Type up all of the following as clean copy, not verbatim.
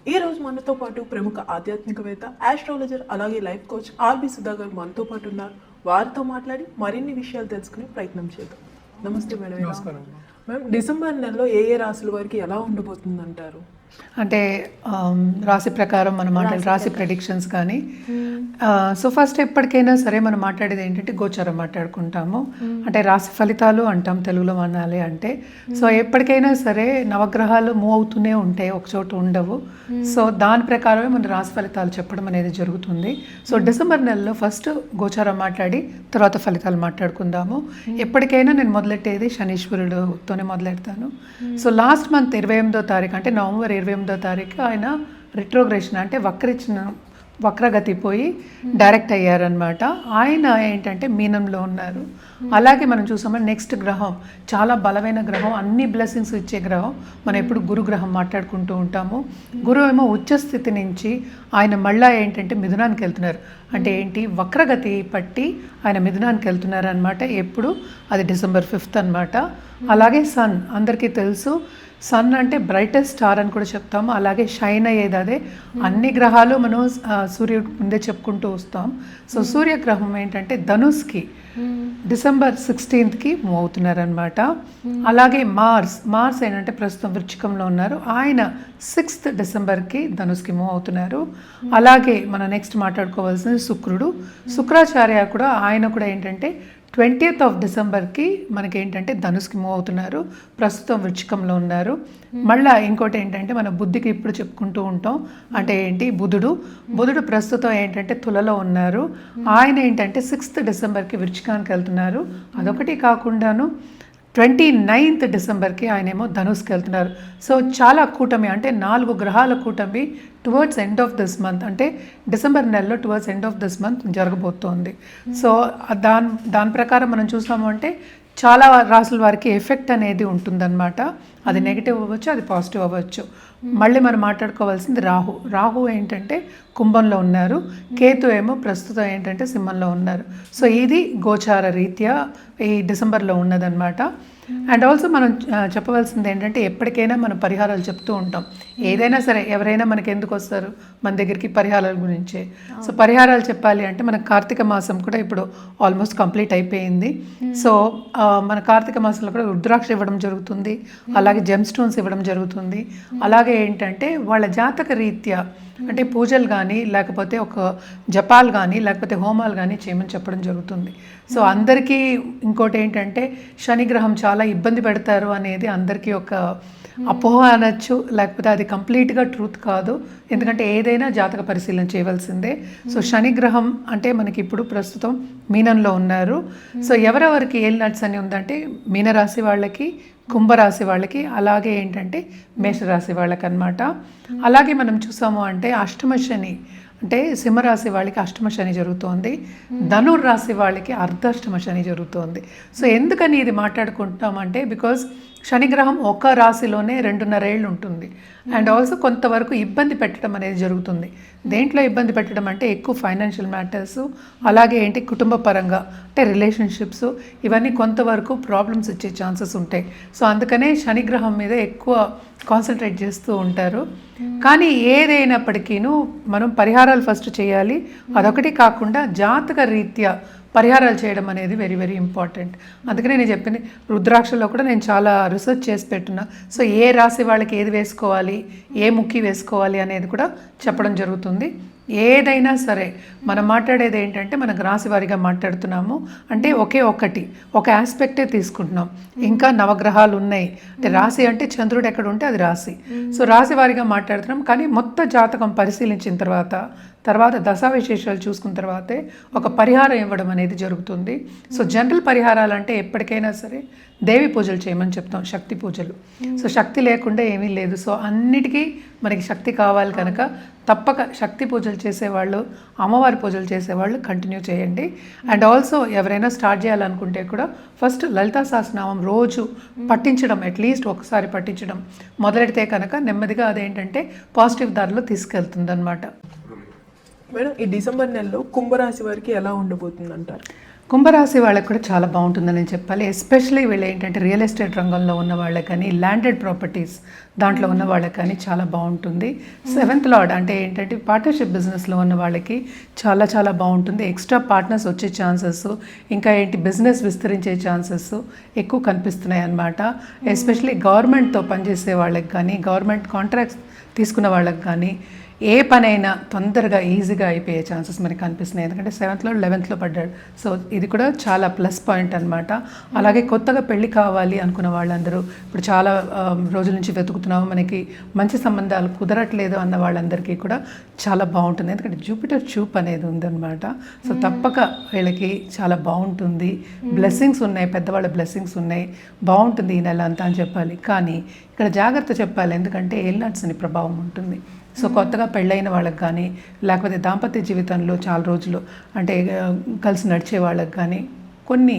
ఈ రోజు మనతో పాటు ప్రముఖ ఆధ్యాత్మికవేత్త, ఆస్ట్రాలజర్, అలాగే లైఫ్ కోచ్ ఆర్బి సుధా గారు మనతో పాటు ఉన్నారు. వారితో మాట్లాడి మరిన్ని విషయాలు తెలుసుకునే ప్రయత్నం చేద్దాం. నమస్తే మేడం. నమస్కారం మ్యామ్, డిసెంబర్ నెలలో ఏ రాశుల వారికి ఎలా ఉండబోతుంది అంటారు? అంటే రాశి ప్రకారం మనం మాట్లాడే రాశి ప్రెడిక్షన్స్ కానీ సో ఫస్ట్ ఎప్పటికైనా సరే మనం మాట్లాడేది ఏంటంటే గోచారం మాట్లాడుకుంటాము. అంటే రాశి ఫలితాలు అంటాం తెలుగులో అనాలి అంటే. సో ఎప్పటికైనా సరే నవగ్రహాలు మూవ్ అవుతూనే ఉంటాయి, ఒక చోట ఉండవు. సో దాని ప్రకారమే మన రాశి ఫలితాలు చెప్పడం అనేది జరుగుతుంది. సో డిసెంబర్ నెలలో ఫస్ట్ గోచారం మాట్లాడి తర్వాత ఫలితాలు మాట్లాడుకుందాము. ఎప్పటికైనా నేను మొదలెట్టేది శనీశ్వరుడుతోనే మొదలెడతాను. సో లాస్ట్ మంత్ 28వ తారీఖు అంటే నవంబర్ 28వ తారీఖు ఆయన రిట్రోగ్రేషన్ అంటే వక్రగతి పోయి డైరెక్ట్ అయ్యారనమాట. ఆయన ఏంటంటే మీనంలో ఉన్నారు. అలాగే మనం చూసామని నెక్స్ట్ గ్రహం చాలా బలమైన గ్రహం, అన్ని బ్లెస్సింగ్స్ ఇచ్చే గ్రహం. మనం ఎప్పుడు గురు గ్రహం మాట్లాడుకుంటూ ఉంటాము. గురువు ఏమో ఉచ్చ స్థితి నుంచి ఆయన మళ్ళా ఏంటంటే మిథునానికి వెళ్తున్నారు. అంటే ఏంటి, వక్రగతి పట్టి ఆయన మిథునానికి వెళ్తున్నారు అనమాట. ఎప్పుడు అది December 5th అనమాట. అలాగే సన్ అందరికీ తెలుసు, సన్ అంటే బ్రైటెస్ట్ స్టార్ అని కూడా చెప్తాము. అలాగే షైన్ అయ్యేది అదే. అన్ని గ్రహాలు మనం సూర్యుడు ముందే చెప్పుకుంటూ వస్తాం. సో సూర్యగ్రహం ఏంటంటే ధనుస్కి December 16th మూవ్ అవుతున్నారనమాట. అలాగే మార్స్ ఏంటంటే ప్రస్తుతం వృశ్చికంలో ఉన్నారు. ఆయన 6th Decemberకి ధనుస్కి మూవ్ అవుతున్నారు. అలాగే మనం నెక్స్ట్ మాట్లాడుకోవాల్సింది శుక్రాచార్య కూడా, ఆయన కూడా ఏంటంటే 20th Decemberకి మనకేంటంటే ధనుస్కి మూవ్ అవుతున్నారు. ప్రస్తుతం వృశ్చికంలో ఉన్నారు. మళ్ళీ ఇంకోటి ఏంటంటే మన బుద్ధికి ఇప్పుడు చెప్పుకుంటూ ఉంటాం. అంటే ఏంటి, బుధుడు ప్రస్తుతం ఏంటంటే తులలో ఉన్నారు. ఆయన ఏంటంటే 6th Decemberకి వృశ్చికానికి వెళ్తున్నారు. అదొకటి కాకుండాను 29th Decemberకి ఆయనేమో ధనుస్కి వెళ్తున్నారు. సో చాలా కూటమి, అంటే 4 గ్రహాల కూటమి towards end of this month, అంటే డిసెంబర్ నెలలో towards end of this month జరగబోతోంది. సో దాని ప్రకారం మనం చూసాము అంటే చాలా రాసుల వారికి ఎఫెక్ట్ అనేది ఉంటుందన్నమాట. అది నెగిటివ్ అవ్వచ్చు, అది పాజిటివ్ అవ్వచ్చు. మళ్ళీ మనం మాట్లాడుకోవాల్సింది రాహు ఏంటంటే కుంభంలో ఉన్నారు. కేతు ఏమో ప్రస్తుతం ఏంటంటే సింహంలో ఉన్నారు. సో ఇది గోచార రీత్యా ఈ డిసెంబర్లో ఉన్నదన్నమాట. అండ్ ఆల్సో మనం చెప్పవలసింది ఏంటంటే ఎప్పటికైనా మనం పరిహారాలు చెప్తూ ఉంటాం. ఏదైనా సరే ఎవరైనా మనకి ఎందుకు వస్తారు మన దగ్గరికి, పరిహారాల గురించే. సో పరిహారాలు చెప్పాలి అంటే మన కార్తీక మాసం కూడా ఇప్పుడు ఆల్మోస్ట్ కంప్లీట్ అయిపోయింది. సో మన కార్తీక మాసంలో కూడా రుద్రాక్ష ఇవ్వడం జరుగుతుంది, అలాగే జెమ్ స్టోన్స్ ఇవ్వడం జరుగుతుంది. అలాగే ఏంటంటే వాళ్ళ జాతక రీత్యా అంటే పూజలు కానీ లేకపోతే ఒక జపాలు కానీ లేకపోతే హోమాలు కానీ చేయమని చెప్పడం జరుగుతుంది. సో అందరికీ ఇంకోటి ఏంటంటే శనిగ్రహం చాలా ఇబ్బంది పెడతారు అనేది అందరికీ ఒక అపోహ అనొచ్చు, లేకపోతే అది కంప్లీట్గా ట్రూత్ కాదు. ఎందుకంటే ఏదైనా జాతక పరిశీలన చేయవలసిందే. సో శనిగ్రహం అంటే మనకి ఇప్పుడు ప్రస్తుతం మీనంలో ఉన్నారు. సో ఎవరెవరికి ఏలినట్స్ అని ఉందంటే మీనరాశి వాళ్ళకి, కుంభరాశి వాళ్ళకి, అలాగే ఏంటంటే మేషరాశి వాళ్ళకి అన్నమాట. అలాగే మనం చూసాము అంటే అష్టమ శని అంటే సింహరాశి వాళ్ళకి అష్టమ శని జరుగుతోంది, ధనుర్రాశి వాళ్ళకి అర్ధాష్టమ శని జరుగుతోంది. సో ఎందుకని ఇది మాట్లాడుకుంటామంటే బికాజ్ శనిగ్రహం ఒక రాశిలోనే 2.5 ఏళ్ళు ఉంటుంది. అండ్ ఆల్సో కొంతవరకు ఇబ్బంది పెట్టడం అనేది జరుగుతుంది. దేంట్లో ఇబ్బంది పెట్టడం అంటే ఎక్కువ ఫైనాన్షియల్ మ్యాటర్స్, అలాగే ఏంటి కుటుంబ పరంగా అంటే రిలేషన్షిప్స్, ఇవన్నీ కొంతవరకు ప్రాబ్లమ్స్ వచ్చే ఛాన్సెస్ ఉంటాయి. సో అందుకనే శనిగ్రహం మీద ఎక్కువ కాన్సన్ట్రేట్ చేస్తూ ఉంటారు. కానీ ఏదైనప్పటికీను మనం పరిహారాలు ఫస్ట్ చేయాలి. అదొకటి కాకుండా జాతక రీత్యా పరిహారాలు చేయడం అనేది వెరీ వెరీ ఇంపార్టెంట్. అందుకనే నేను చెప్పింది, రుద్రాక్షలో కూడా నేను చాలా రీసెర్చ్ చేసి పెట్టున్నా. సో ఏ రాశి వాళ్ళకి ఏది వేసుకోవాలి, ఏ ముక్కి వేసుకోవాలి అనేది కూడా చెప్పడం జరుగుతుంది. ఏదైనా సరే మనం మాట్లాడేది ఏంటంటే మనకు రాశి వారిగా మాట్లాడుతున్నాము అంటే ఒక ఆస్పెక్టే తీసుకుంటున్నాం. ఇంకా నవగ్రహాలు ఉన్నాయి అంటే రాశి అంటే చంద్రుడు ఎక్కడ ఉంటే అది రాశి. సో రాశి వారిగా మాట్లాడుతున్నాం. కానీ మొత్తం జాతకం పరిశీలించిన తర్వాత దశా విశేషాలు చూసుకున్న తర్వాతే ఒక పరిహారం ఇవ్వడం అనేది జరుగుతుంది. సో జనరల్ పరిహారాలు అంటే ఎప్పటికైనా సరే దేవి పూజలు చేయమని చెప్తాం, శక్తి పూజలు. సో శక్తి లేకుండా ఏమీ లేదు. సో అన్నిటికీ మనకి శక్తి కావాలి కనుక తప్పక శక్తి పూజలు చేసేవాళ్ళు, అమ్మవారి పూజలు చేసేవాళ్ళు కంటిన్యూ చేయండి. అండ్ ఆల్సో ఎవరైనా స్టార్ట్ చేయాలనుకుంటే కూడా ఫస్ట్ లలితా సహస్రనామం రోజు పఠించడం, అట్లీస్ట్ ఒకసారి పఠించడం మొదలెడితే కనుక నెమ్మదిగా అదేంటంటే పాజిటివ్ దారిలో తీసుకెళ్తుంది అనమాట. మేడం, ఈ డిసెంబర్ నెలలో కుంభరాశి వారికి ఎలా ఉండబోతుంది అంటారు? కుంభరాశి వాళ్ళకి కూడా చాలా బాగుంటుందని చెప్పాలి. ఎస్పెషలీ వీళ్ళు ఏంటంటే రియల్ ఎస్టేట్ రంగంలో ఉన్న వాళ్ళకి కానీ, ల్యాండెడ్ ప్రాపర్టీస్ దాంట్లో ఉన్న వాళ్ళకి కానీ చాలా బాగుంటుంది. 7th లార్డ్ అంటే ఏంటంటే పార్ట్నర్షిప్ బిజినెస్లో ఉన్న వాళ్ళకి చాలా చాలా బాగుంటుంది. ఎక్స్ట్రా పార్ట్నర్స్ వచ్చే ఛాన్సెస్, ఇంకా ఏంటి బిజినెస్ విస్తరించే ఛాన్సెస్ ఎక్కువ కనిపిస్తున్నాయి అన్నమాట. ఎస్పెషలీ గవర్నమెంట్తో పనిచేసే వాళ్ళకి కానీ, గవర్నమెంట్ కాంట్రాక్ట్స్ తీసుకున్న వాళ్ళకి కానీ ఏ పనైనా తొందరగా ఈజీగా అయిపోయే ఛాన్సెస్ మనకి కనిపిస్తున్నాయి. ఎందుకంటే 7th లార్డ్ 11th పడ్డాడు. సో ఇది కూడా చాలా ప్లస్ పాయింట్ అనమాట. అలాగే కొత్తగా పెళ్లి కావాలి అనుకున్న వాళ్ళందరూ ఇప్పుడు చాలా రోజుల నుంచి వెతుకుతున్నాము, మనకి మంచి సంబంధాలు కుదరట్లేదు అన్న వాళ్ళందరికీ కూడా చాలా బాగుంటుంది. ఎందుకంటే జూపిటర్ చూప్ అనేది ఉందన్నమాట. సో తప్పక వీళ్ళకి చాలా బాగుంటుంది. బ్లెస్సింగ్స్ ఉన్నాయి, పెద్దవాళ్ళ బ్లెస్సింగ్స్ ఉన్నాయి, బాగుంటుంది ఈ నెల అంతా అని చెప్పాలి. కానీ ఇక్కడ జాగ్రత్త చెప్పాలి, ఎందుకంటే ఏలినాట్స్ అని ప్రభావం ఉంటుంది. సో కొత్తగా పెళ్ళైన వాళ్ళకి కానీ, లేకపోతే దాంపత్య జీవితంలో చాలా రోజులు అంటే కలిసి నడిచే వాళ్ళకి కానీ కొన్ని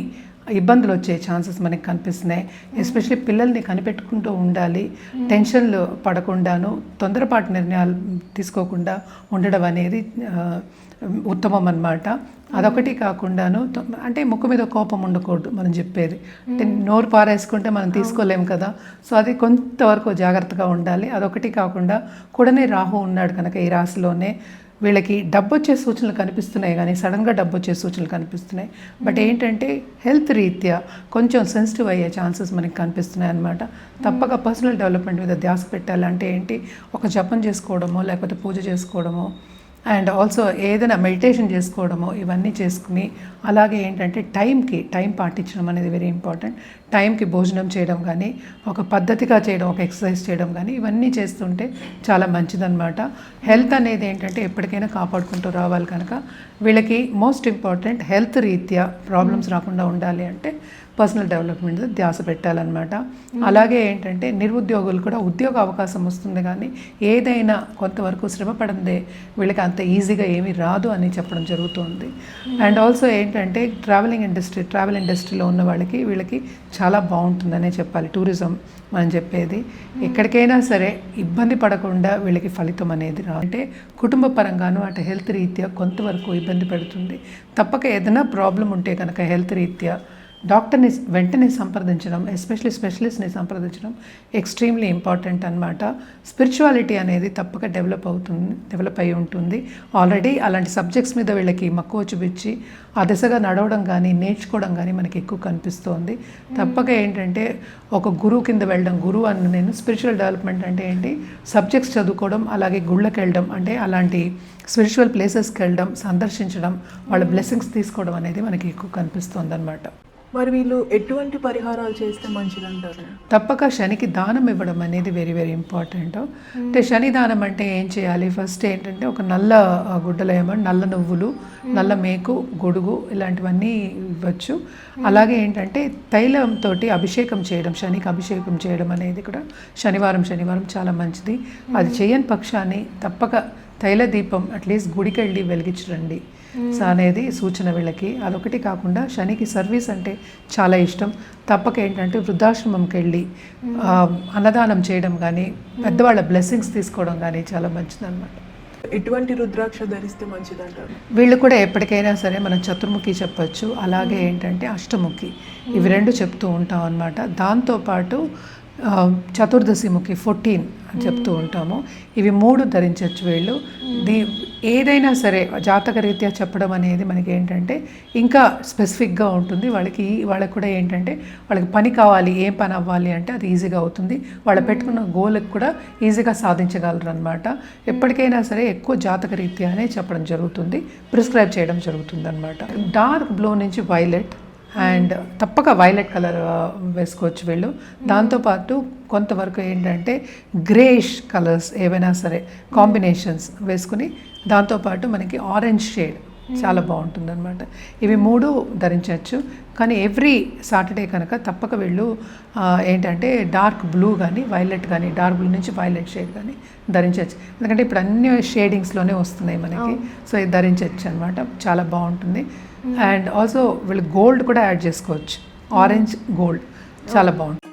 ఇబ్బందులు వచ్చే ఛాన్సెస్ మనకి కనిపిస్తున్నాయి. ఎస్పెషల్లీ పిల్లల్ని కనిపెట్టుకుంటూ ఉండాలి, టెన్షన్లు పడకుండాను తొందరపాటు నిర్ణయాలు తీసుకోకుండా ఉండడం అనేది ఉత్తమం అన్నమాట. అదొకటి కాకుండాను అంటే ముక్కు మీద కోపం ఉండకూడదు మనం చెప్పేది. అంటే నోరు పారేసుకుంటే మనం తీసుకోలేము కదా. సో అది కొంతవరకు జాగ్రత్తగా ఉండాలి. అదొకటి కాకుండా కూడానే రాహు ఉన్నాడు కనుక ఈ రాశిలోనే వీళ్ళకి డబ్బు వచ్చే సూచనలు కనిపిస్తున్నాయి, కానీ సడన్గా డబ్బు వచ్చే సూచనలు కనిపిస్తున్నాయి. బట్ ఏంటంటే హెల్త్ రీత్యా కొంచెం సెన్సిటివ్ అయ్యే ఛాన్సెస్ మనకి కనిపిస్తున్నాయి అన్నమాట. తప్పక పర్సనల్ డెవలప్మెంట్ మీద ధ్యాస పెట్టాలంటే ఏంటి, ఒక జపం చేసుకోవడమో లేకపోతే పూజ చేసుకోవడమో, అండ్ ఆల్సో ఏదైనా మెడిటేషన్ చేసుకోవడము, ఇవన్నీ చేసుకుని అలాగే ఏంటంటే టైం పాటించడం అనేది వెరీ ఇంపార్టెంట్. టైంకి భోజనం చేయడం కానీ, ఒక పద్ధతిగా చేయడం, ఒక ఎక్సర్సైజ్ చేయడం కానీ, ఇవన్నీ చేస్తుంటే చాలా మంచిదన్నమాట. హెల్త్ అనేది ఏంటంటే ఎప్పటికైనా కాపాడుకుంటూ రావాలి కనుక వీళ్ళకి మోస్ట్ ఇంపార్టెంట్ హెల్త్ రీత్యా ప్రాబ్లమ్స్ రాకుండా ఉండాలి అంటే పర్సనల్ డెవలప్మెంట్ ధ్యాస పెట్టాలన్నమాట. అలాగే ఏంటంటే నిరుద్యోగులు కూడా ఉద్యోగ అవకాశం వస్తుంది, కానీ ఏదైనా కొంతవరకు శ్రమ పడందే వీళ్ళకి అంత ఈజీగా ఏమీ రాదు అని చెప్పడం జరుగుతుంది. అండ్ ఆల్సో ఏంటంటే ట్రావెల్ ఇండస్ట్రీలో ఉన్న వాళ్ళకి వీళ్ళకి చాలా బాగుంటుందనే చెప్పాలి. టూరిజం మనం చెప్పేది ఎక్కడికైనా సరే ఇబ్బంది పడకుండా వీళ్ళకి ఫలితం అనేది అంటే కుటుంబ పరంగాను అటు హెల్త్ రీత్యా కొంతవరకు ఇబ్బంది పెడుతుంది. తప్పక ఏదైనా ప్రాబ్లం ఉంటే కనుక హెల్త్ రీత్యా డాక్టర్ని వెంటనే సంప్రదించడం, ఎస్పెషల్లీ స్పెషలిస్ట్ని సంప్రదించడం ఎక్స్ట్రీమ్లీ ఇంపార్టెంట్ అన్నమాట. స్పిరిచువాలిటీ అనేది తప్పక డెవలప్ అయి ఉంటుంది. ఆల్రెడీ అలాంటి సబ్జెక్ట్స్ మీద వీళ్ళకి మక్కువ చూపించి ఆ దిశగా నడవడం కానీ నేర్చుకోవడం కానీ మనకి ఎక్కువ కనిపిస్తోంది. తప్పక ఏంటంటే ఒక గురువు కింద వెళ్ళడం, గురువు అన్న నేను స్పిరిచువల్ డెవలప్మెంట్ అంటే ఏంటి, సబ్జెక్ట్స్ చదువుకోవడం, అలాగే గుళ్ళకి వెళ్ళడం, అంటే అలాంటి స్పిరిచువల్ ప్లేసెస్కి వెళ్ళడం, సందర్శించడం, వాళ్ళ బ్లెస్సింగ్స్ తీసుకోవడం అనేది మనకి ఎక్కువ కనిపిస్తుంది అన్నమాట. మరి వీళ్ళు ఎటువంటి పరిహారాలు చేస్తే మంచిదంటారు? తప్పక శనికి దానం ఇవ్వడం అనేది వెరీ వెరీ ఇంపార్టెంట్. అంటే శని దానం అంటే ఏం చేయాలి, ఫస్ట్ ఏంటంటే ఒక నల్ల గుడ్డలో ఏమన్నా నల్ల నువ్వులు, నల్ల మేకు, గొడుగు ఇలాంటివన్నీ ఇవ్వచ్చు. అలాగే ఏంటంటే తైలంతో అభిషేకం చేయడం, శనికి అభిషేకం చేయడం అనేది కూడా శనివారం చాలా మంచిది. అది చేయని పక్షాన్ని తప్పక తైల దీపం అట్లీస్ట్ గుడికెళ్ళి వెలిగించరండి సో అనేది సూచన వీళ్ళకి. అదొకటి కాకుండా శనికి సర్వీస్ అంటే చాలా ఇష్టం. తప్పక ఏంటంటే వృద్ధాశ్రమంకి వెళ్ళి అన్నదానం చేయడం కానీ, పెద్దవాళ్ళ బ్లెస్సింగ్స్ తీసుకోవడం కానీ చాలా మంచిదన్నమాట. ఎటువంటి రుద్రాక్ష ధరిస్తే మంచిదంటారు? వీళ్ళు కూడా ఎప్పటికైనా సరే మనం చతుర్ముఖి చెప్పచ్చు, అలాగే ఏంటంటే అష్టముఖి, ఇవి రెండు చెప్తూ ఉంటాం అన్నమాట. దాంతోపాటు చతుర్దశిముఖి 14 అని చెప్తూ ఉంటాము. ఇవి 3 ధరించవచ్చు వీళ్ళు. ఏదైనా సరే జాతక రీత్యా చెప్పడం అనేది మనకి ఏంటంటే ఇంకా స్పెసిఫిక్గా ఉంటుంది. వాళ్ళకి కూడా ఏంటంటే వాళ్ళకి పని కావాలి, ఏం పని అవ్వాలి అంటే అది ఈజీగా అవుతుంది. వాళ్ళు పెట్టుకున్న గోల్కి కూడా ఈజీగా సాధించగలరు అనమాట. ఎప్పటికైనా సరే ఎక్కువ జాతక రీత్యానే చెప్పడం జరుగుతుంది, ప్రిస్క్రైబ్ చేయడం జరుగుతుంది అనమాట. డార్క్ బ్లూ నుంచి వైలెట్, అండ్ తప్పక వైలెట్ కలర్ వేసుకోవచ్చు వీళ్ళు. దాంతోపాటు కొంతవరకు ఏంటంటే గ్రేష్ కలర్స్ ఏవైనా సరే కాంబినేషన్స్ వేసుకుని, దాంతోపాటు మనకి ఆరెంజ్ షేడ్ చాలా బాగుంటుంది అనమాట. ఇవి 3 ధరించవచ్చు. కానీ ఎవ్రీ సాటర్డే కనుక తప్పక వీళ్ళు ఏంటంటే డార్క్ బ్లూ కానీ వైలెట్ కానీ, డార్క్ బ్లూ నుంచి వైలెట్ షేడ్ కానీ ధరించవచ్చు. ఎందుకంటే ఇప్పుడు అన్ని షేడింగ్స్లోనే వస్తున్నాయి మనకి, సో ఇది ధరించవచ్చు అనమాట, చాలా బాగుంటుంది. అండ్ ఆల్సో వీళ్ళు గోల్డ్ కూడా యాడ్ చేసుకోవచ్చు, ఆరెంజ్ గోల్డ్ చాలా బాగుంటుంది.